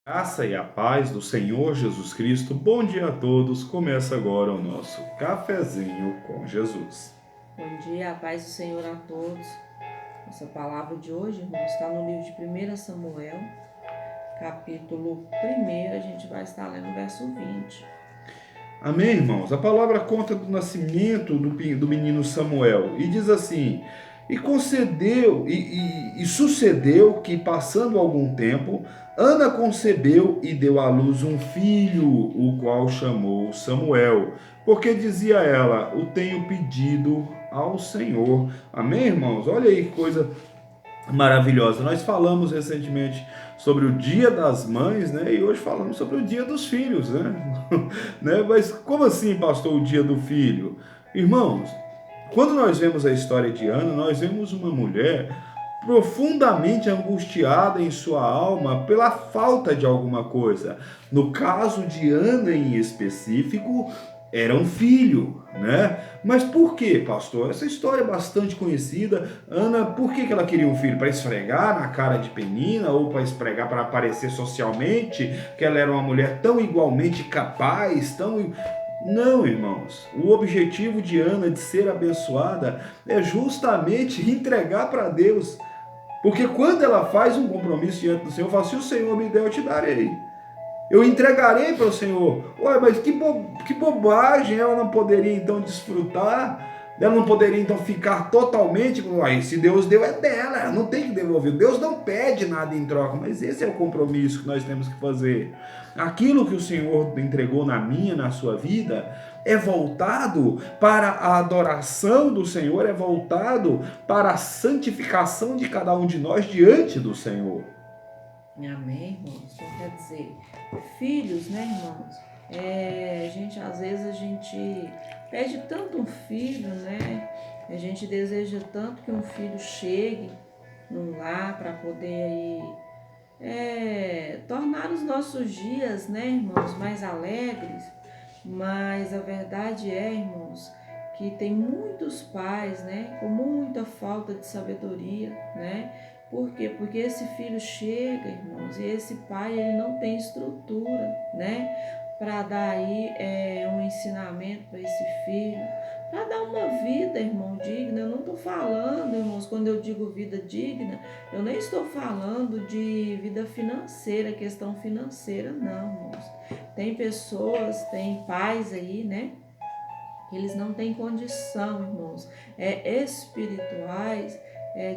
Graça e a paz do Senhor Jesus Cristo. Bom dia a todos. Começa agora o nosso cafezinho com Jesus. Bom dia, a paz do Senhor a todos. Essa palavra de hoje, irmãos, está no livro de 1 Samuel, capítulo 1, a gente vai estar lendo o verso 20. Amém, irmãos? A palavra conta do nascimento do menino Samuel e diz assim: E concedeu e sucedeu que, passando algum tempo, Ana concebeu e deu à luz um filho, o qual chamou Samuel, porque dizia ela: O tenho pedido ao Senhor. Amém, irmãos? Olha aí que coisa maravilhosa. Nós falamos recentemente sobre o Dia das Mães, né? E hoje falamos sobre o Dia dos Filhos, né? Né? Mas como assim, pastor, o Dia do Filho? Irmãos, quando nós vemos a história de Ana, nós vemos uma mulher profundamente angustiada em sua alma pela falta de alguma coisa. No caso de Ana em específico, era um filho, né? Mas por quê, pastor? Essa história é bastante conhecida. Ana, por que ela queria um filho? Para esfregar na cara de Penina ou para esfregar para aparecer socialmente que ela era uma mulher tão igualmente capaz, tão não, irmãos. O objetivo de Ana de ser abençoada é justamente entregar para Deus. Porque quando ela faz um compromisso diante do Senhor, fala: se o Senhor me der, eu te darei. Eu entregarei para o Senhor. Ué, mas que bobagem, ela não poderia então desfrutar? Ela não poderia então ficar totalmente. Ué, se Deus deu, é dela, ela não tem que devolver. Deus não pede nada em troca, mas esse é o compromisso que nós temos que fazer. Aquilo que o Senhor entregou na minha, na sua vida, é voltado para a adoração do Senhor, é voltado para a santificação de cada um de nós diante do Senhor. Amém, irmãos? Então quer dizer, filhos, né, irmãos? Às vezes a gente pede tanto um filho, né? A gente deseja tanto que um filho chegue num lar para poder aí tornar os nossos dias, né, irmãos, mais alegres. Mas a verdade é, irmãos, que tem muitos pais, né, com muita falta de sabedoria, né? Por quê? Porque esse filho chega, irmãos, e esse pai ele não tem estrutura, né, para dar aí um ensinamento para esse filho, para dar uma vida, irmão, digna. Eu não estou falando, irmãos, quando eu digo vida digna, eu nem estou falando de vida financeira, questão financeira, não, irmãos. Tem pessoas, tem pais aí, né? Que eles não têm condição, irmãos, espirituais,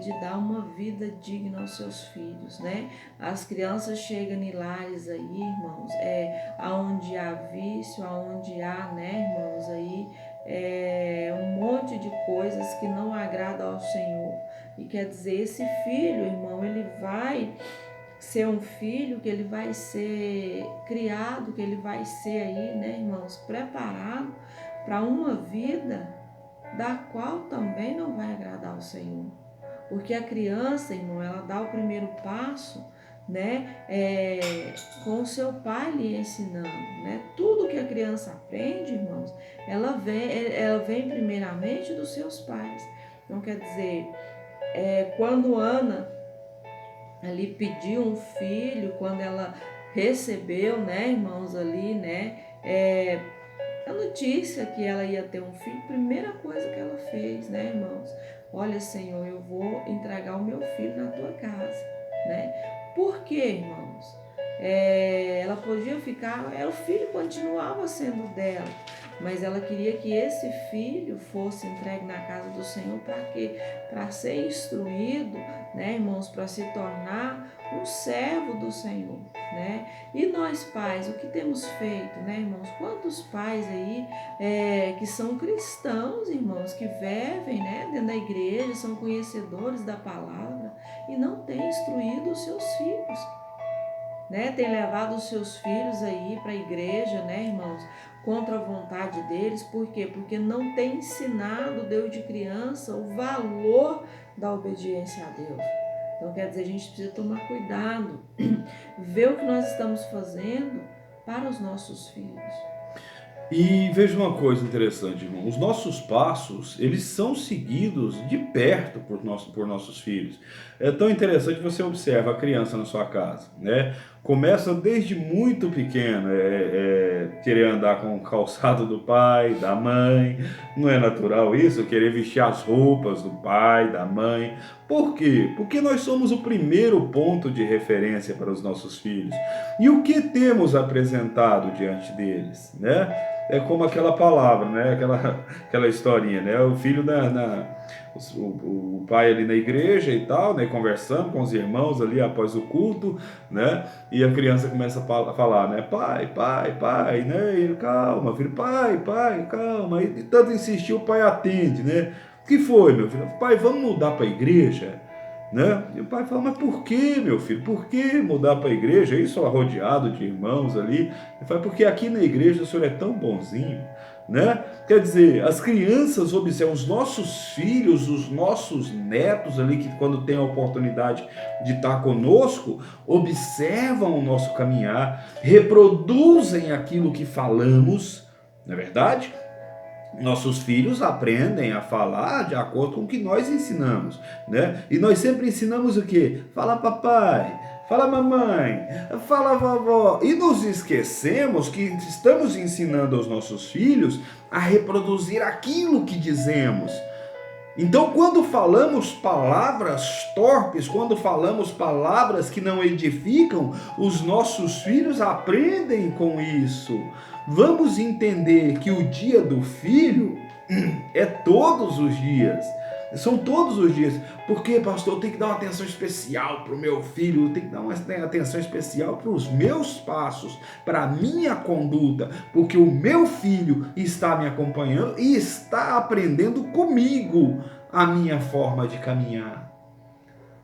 de dar uma vida digna aos seus filhos, né? As crianças chegam em lares aí, irmãos, aonde há vício, aonde há, né, irmãos, aí, um monte de coisas que não agradam ao Senhor. E quer dizer, esse filho, irmão, ele vai ser um filho que ele vai ser criado, que ele vai ser aí, né, irmãos, preparado para uma vida da qual também não vai agradar ao Senhor. Porque a criança, irmão, ela dá o primeiro passo, né, com o seu pai lhe ensinando, né? Tudo que a criança aprende, irmãos, ela vem primeiramente dos seus pais. Então, quer dizer, quando Ana ali pediu um filho, quando ela recebeu, né, irmãos, ali, né, a notícia que ela ia ter um filho, primeira coisa que ela fez, né, irmãos? Olha, Senhor, eu vou entregar o meu filho na tua casa, né? Por quê, irmãos? Ela podia ficar, o filho continuava sendo dela, mas ela queria que esse filho fosse entregue na casa do Senhor para quê? Para ser instruído, né, irmãos, para se tornar um servo do Senhor, né? E nós pais, o que temos feito, né, irmãos? Quantos pais aí que são cristãos, irmãos, que vivem, né, dentro da igreja, são conhecedores da palavra e não têm instruído os seus filhos, né? Tem levado os seus filhos aí para a igreja, né, irmãos, contra a vontade deles. Por quê? Porque não tem ensinado desde criança o valor da obediência a Deus. Então, quer dizer, a gente precisa tomar cuidado, ver o que nós estamos fazendo para os nossos filhos. E veja uma coisa interessante, irmão. Os nossos passos, eles são seguidos de perto por nossos filhos. É tão interessante que você observa a criança na sua casa, né? começa desde muito pequeno, querer andar com o calçado do pai, da mãe. Não é natural isso? Querer vestir as roupas do pai, da mãe. Por quê? Porque nós somos o primeiro ponto de referência para os nossos filhos. E o que temos apresentado diante deles, né? É como aquela palavra, né? Aquela historinha, né? O filho o pai ali na igreja e tal, né? Conversando com os irmãos ali após o culto, né? E a criança começa a falar, né? Pai, pai, pai, né? E ele, calma, filho, pai, pai, calma. E tanto insistiu, o pai atende, né? O que foi, meu filho? Pai, vamos mudar para a igreja? Né? E o pai fala, mas por que, meu filho? Por que mudar para a igreja? Isso rodeado de irmãos ali. Ele fala, porque aqui na igreja o senhor é tão bonzinho, né? Quer dizer, as crianças observam, os nossos filhos, os nossos netos ali, que quando tem a oportunidade de estar conosco, observam o nosso caminhar, reproduzem aquilo que falamos, não é verdade? Nossos filhos aprendem a falar de acordo com o que nós ensinamos, né? E nós sempre ensinamos o quê? Fala papai, fala mamãe, fala vovó. E nos esquecemos que estamos ensinando aos nossos filhos a reproduzir aquilo que dizemos. Então, quando falamos palavras torpes, quando falamos palavras que não edificam, os nossos filhos aprendem com isso. Vamos entender que o dia do filho é todos os dias. São todos os dias. Porque, pastor, eu tenho que dar uma atenção especial para o meu filho, eu tenho que dar uma atenção especial para os meus passos, para a minha conduta, porque o meu filho está me acompanhando e está aprendendo comigo a minha forma de caminhar.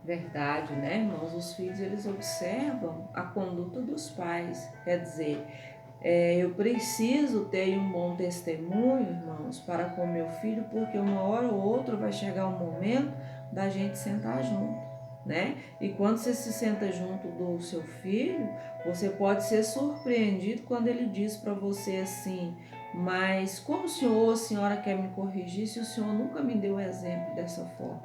Verdade, né, irmãos? Os filhos, eles observam a conduta dos pais. Quer dizer, eu preciso ter um bom testemunho, irmãos, para com meu filho, porque uma hora ou outra vai chegar um momento da gente sentar junto, né? E quando você se senta junto do seu filho, você pode ser surpreendido quando ele diz para você assim, mas como o senhor ou a senhora quer me corrigir se o senhor nunca me deu exemplo dessa forma?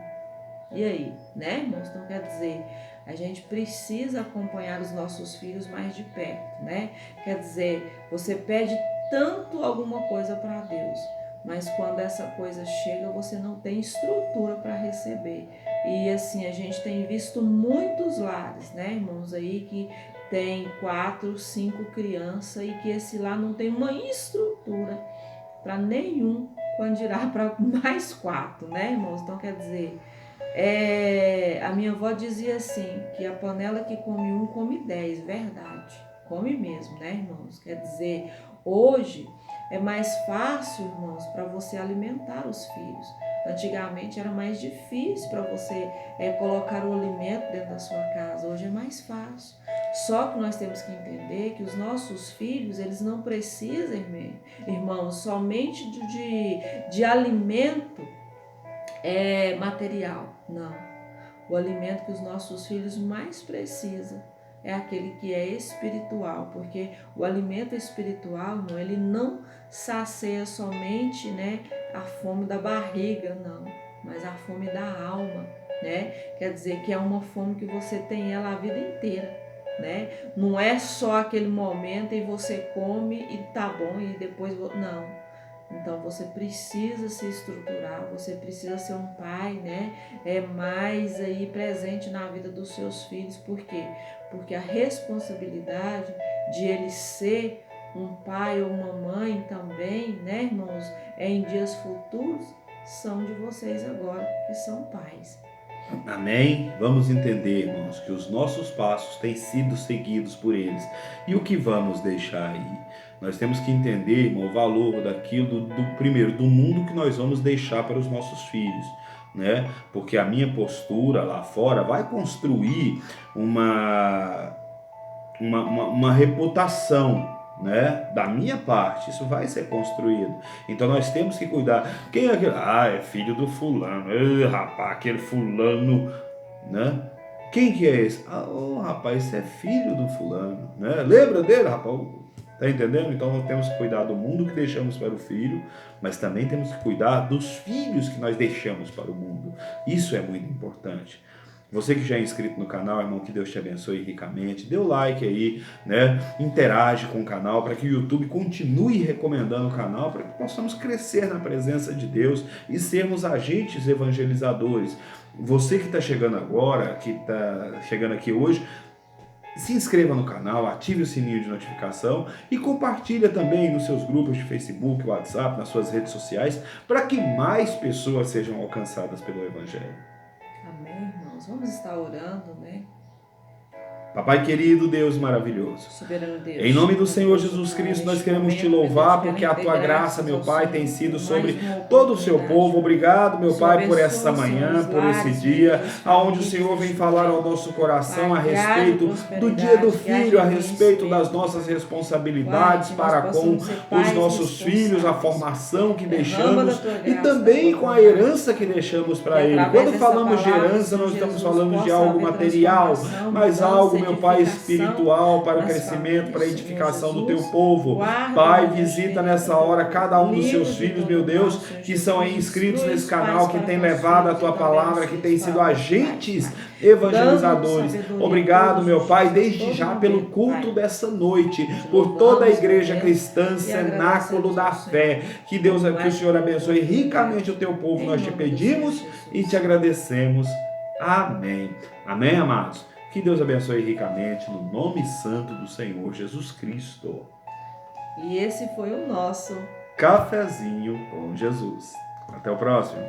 E aí, né, irmãos? Então, quer dizer, a gente precisa acompanhar os nossos filhos mais de perto, né? Quer dizer, você pede tanto alguma coisa para Deus, mas quando essa coisa chega, você não tem estrutura para receber. E assim, a gente tem visto muitos lares, né, irmãos, aí que tem 4, 5 crianças e que esse lar não tem uma estrutura para nenhum, quando dirá para mais 4, né, irmãos? Então, quer dizer, a minha avó dizia assim, que a panela que come um, come 10, verdade. Come mesmo, né, irmãos? Quer dizer, hoje é mais fácil, irmãos, para você alimentar os filhos. Antigamente era mais difícil para você colocar o alimento dentro da sua casa. Hoje é mais fácil. Só que nós temos que entender que os nossos filhos, eles não precisam, irmãos, somente de alimento material. Não. O alimento que os nossos filhos mais precisam é aquele que é espiritual, porque o alimento espiritual, irmão, ele não sacia somente, né, a fome da barriga, não, mas a fome da alma, né? Quer dizer que é uma fome que você tem ela a vida inteira, né? Não é só aquele momento e você come e tá bom e depois não. Então você precisa se estruturar, você precisa ser um pai, né? Mais aí presente na vida dos seus filhos. Por quê? Porque a responsabilidade de ele ser um pai ou uma mãe também, né, irmãos, em dias futuros, são de vocês agora, que são pais. Amém? Vamos entender, irmãos, que os nossos passos têm sido seguidos por eles. E o que vamos deixar aí? Nós temos que entender, irmão, o valor daquilo, primeiro, do mundo que nós vamos deixar para os nossos filhos, né? Porque a minha postura lá fora vai construir uma reputação, né, da minha parte. Isso vai ser construído. Então nós temos que cuidar. Quem é aquele? É filho do fulano. Rapaz, aquele fulano, né? Quem que é esse? Rapaz, esse é filho do fulano, né? Lembra dele, rapaz? Tá entendendo? Então nós temos que cuidar do mundo que deixamos para o filho, mas também temos que cuidar dos filhos que nós deixamos para o mundo. Isso é muito importante. Você que já é inscrito no canal, irmão, que Deus te abençoe ricamente. Dê o like aí, né? Interage com o canal para que o YouTube continue recomendando o canal, para que possamos crescer na presença de Deus e sermos agentes evangelizadores. Você que está chegando agora, que está chegando aqui hoje, se inscreva no canal, ative o sininho de notificação e compartilha também nos seus grupos de Facebook, WhatsApp, nas suas redes sociais, para que mais pessoas sejam alcançadas pelo Evangelho. Amém, irmãos. Vamos estar orando, né? Papai querido, Deus maravilhoso, Soberano Deus, em nome do Senhor Jesus Cristo, nós queremos te louvar porque a tua graça, meu Pai, tem sido sobre todo o seu povo. Obrigado, meu Pai, por essa manhã, por esse dia, aonde o Senhor vem falar ao nosso coração a respeito do dia do filho, a respeito das nossas responsabilidades para com os nossos filhos, a formação que deixamos e também com a herança que deixamos para ele. Quando falamos de herança, nós estamos falando de algo material, mas algo, meu Pai, espiritual, para o crescimento, para a edificação do teu povo. Pai, visita nessa hora cada um dos seus filhos, meu Deus, que são aí inscritos nesse canal, que tem levado a tua palavra, que tem sido agentes evangelizadores. Obrigado, meu Pai, desde já pelo culto dessa noite, por toda a igreja cristã, cenáculo da fé. Que Deus, que o Senhor abençoe ricamente o teu povo. Nós te pedimos e te agradecemos. Amém. Amém, amados? Que Deus abençoe ricamente no nome santo do Senhor Jesus Cristo. E esse foi o nosso Cafezinho com Jesus. Até o próximo.